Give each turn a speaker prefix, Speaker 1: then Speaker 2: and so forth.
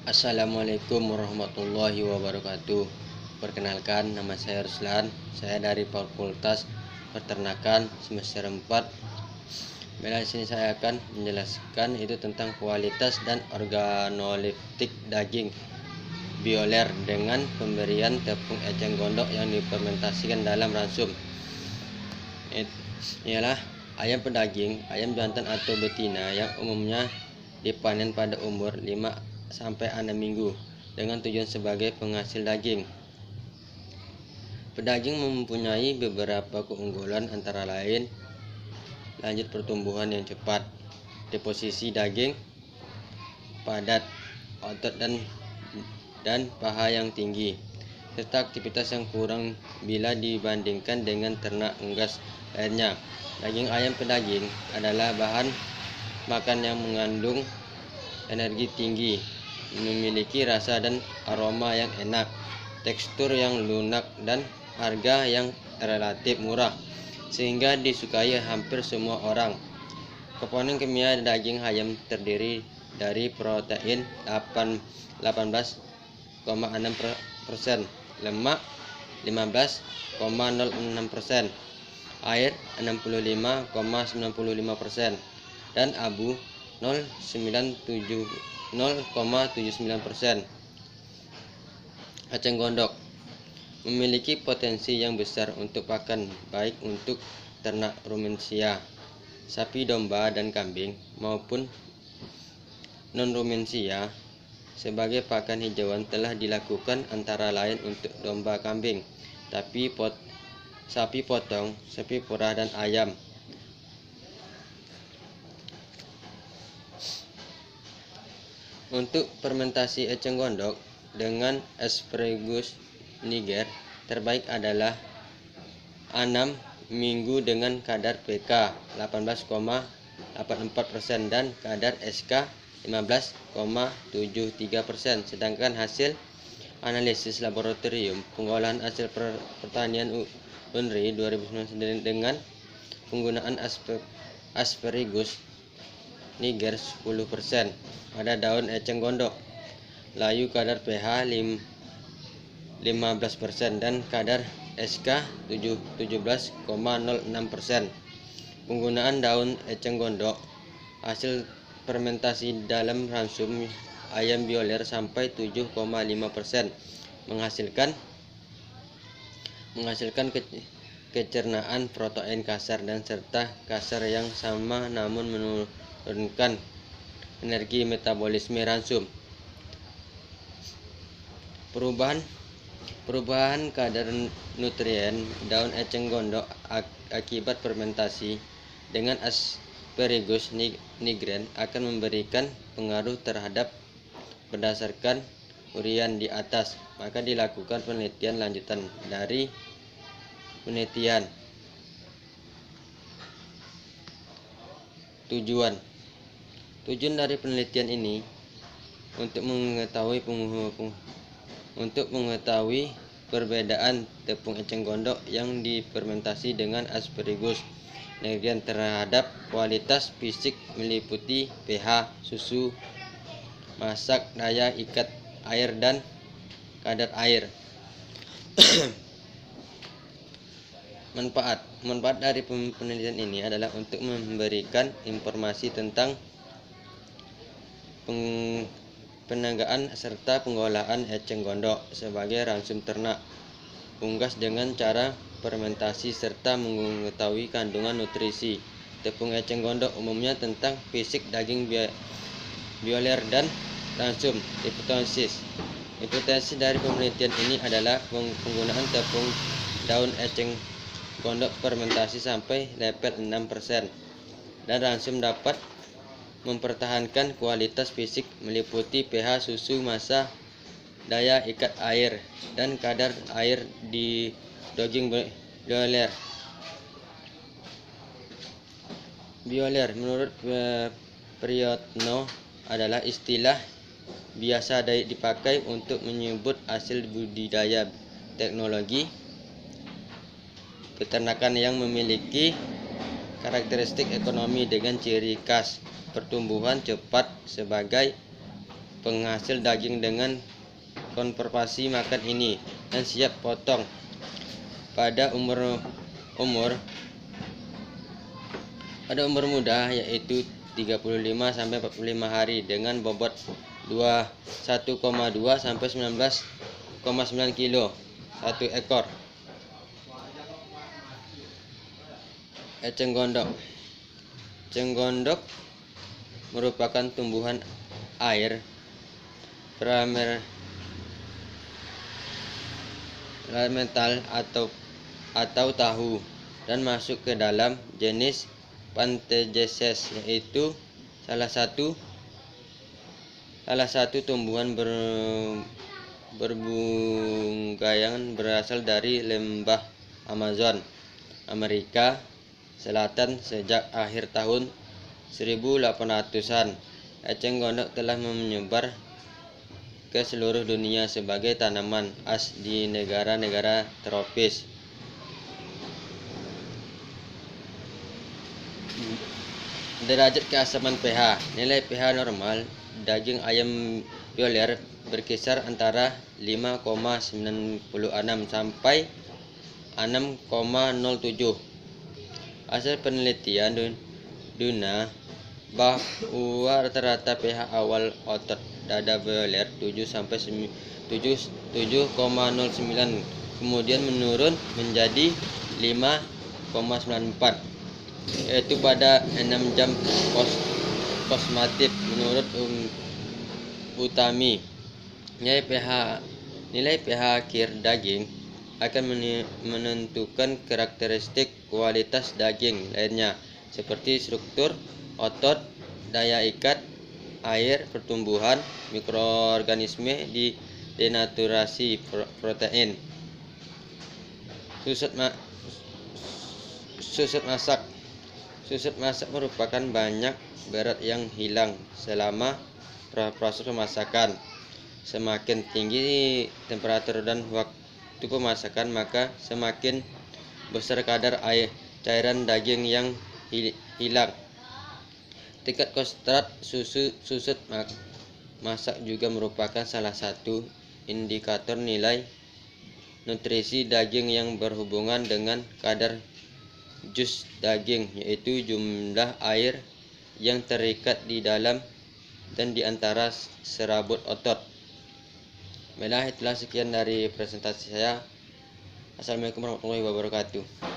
Speaker 1: Assalamualaikum warahmatullahi wabarakatuh. Perkenalkan, nama saya Ruslan. Saya dari Fakultas Peternakan semester 4. Di sini saya akan menjelaskan itu tentang kualitas dan organoleptik daging bioler dengan pemberian tepung eceng gondok yang difermentasikan dalam ransum. Ialah ayam pedaging, ayam jantan atau betina yang umumnya dipanen pada umur 5-6 minggu dengan tujuan sebagai penghasil daging. Pedaging mempunyai beberapa keunggulan, antara lain lanjut pertumbuhan yang cepat, deposisi daging padat, otot dan paha yang tinggi, serta aktivitas yang kurang bila dibandingkan dengan ternak unggas lainnya. Daging ayam pedaging adalah bahan makan yang mengandung energi tinggi, memiliki rasa dan aroma yang enak, tekstur yang lunak, dan harga yang relatif murah, sehingga disukai hampir semua orang. Komponen kimia daging ayam terdiri dari protein 18,6%, lemak 15,06%, air 65,95%, dan abu 0,79%. Eceng gondok memiliki potensi yang besar untuk pakan, baik untuk ternak rumensia, sapi, domba, dan kambing, maupun non-rumensia. Sebagai pakan hijauan telah dilakukan antara lain untuk domba, kambing, sapi potong, sapi perah, dan ayam. Untuk fermentasi eceng gondok dengan Asparagus niger, terbaik adalah 6 minggu dengan kadar pK 18,84% dan kadar SK 15,73%. Sedangkan hasil analisis laboratorium pengolahan hasil pertanian UNRI 2019 dengan penggunaan Asparagus niger 10% pada daun eceng gondok, layu kadar pH 15% dan kadar SK 17,06%. Penggunaan daun eceng gondok, hasil fermentasi dalam ransum ayam bioler sampai 7,5% menghasilkan kecernaan protein kasar dan serta kasar yang sama, namun menurunkan energi metabolisme ransum. Perubahan kadar nutrien daun eceng gondok akibat fermentasi dengan Asparagus niger akan memberikan pengaruh terhadap berdasarkan uraian di atas. Maka dilakukan penelitian lanjutan. Dari penelitian, tujuan dari penelitian ini untuk mengetahui perbedaan tepung eceng gondok yang difermentasi dengan Asparagus niger terhadap kualitas fisik meliputi pH, susu masak, daya ikat air, dan kadar air. Manfaat dari penelitian ini adalah untuk memberikan informasi tentang penagaan serta pengolahan eceng gondok sebagai ransum ternak unggas dengan cara fermentasi, serta mengetahui kandungan nutrisi tepung eceng gondok umumnya, tentang fisik daging bioler dan ransum. Hipotesis dari penelitian ini adalah penggunaan tepung daun eceng gondok fermentasi sampai level 6% dan ransum dapat mempertahankan kualitas fisik meliputi pH, susu, massa, daya ikat air, dan kadar air di daging bioler. Menurut Priyotno adalah istilah biasa dipakai untuk menyebut hasil budidaya teknologi peternakan yang memiliki karakteristik ekonomi dengan ciri khas pertumbuhan cepat sebagai penghasil daging dengan konservasi makan ini dan siap potong pada umur muda, yaitu 35 sampai 45 hari dengan bobot 1,2 sampai 19,9 kilo satu ekor. Eceng gondok. Eceng gondok merupakan tumbuhan air ornamental atau tahu dan masuk ke dalam jenis Pantheraceae, yaitu salah satu tumbuhan berbungkayan berasal dari lembah Amazon, Amerika Selatan sejak akhir tahun 1800-an. Eceng gondok telah menyebar ke seluruh dunia sebagai tanaman khas di negara-negara tropis. Derajat keasaman pH. Nilai pH normal daging ayam broiler berkisar antara 5,96 sampai 6,07. Hasil penelitian Duna bahwa rata-rata pH awal otot dada broiler 7,09, kemudian menurun menjadi 5,94, yaitu pada 6 jam postmatif menurut Utami. Nilai pH akhir daging akan menentukan karakteristik kualitas daging lainnya seperti struktur otot, daya ikat, air, pertumbuhan, mikroorganisme, denaturasi protein. Susut masak. Susut masak merupakan banyak berat yang hilang selama proses pemasakan. Semakin tinggi temperatur dan waktu pemasakan, maka semakin besar kadar cairan daging yang hilang. Tingkat konsentrat susut masak juga merupakan salah satu indikator nilai nutrisi daging yang berhubungan dengan kadar jus daging, yaitu jumlah air yang terikat di dalam dan di antara serabut otot. Baiklah, itulah sekian dari presentasi saya. Assalamualaikum warahmatullahi wabarakatuh.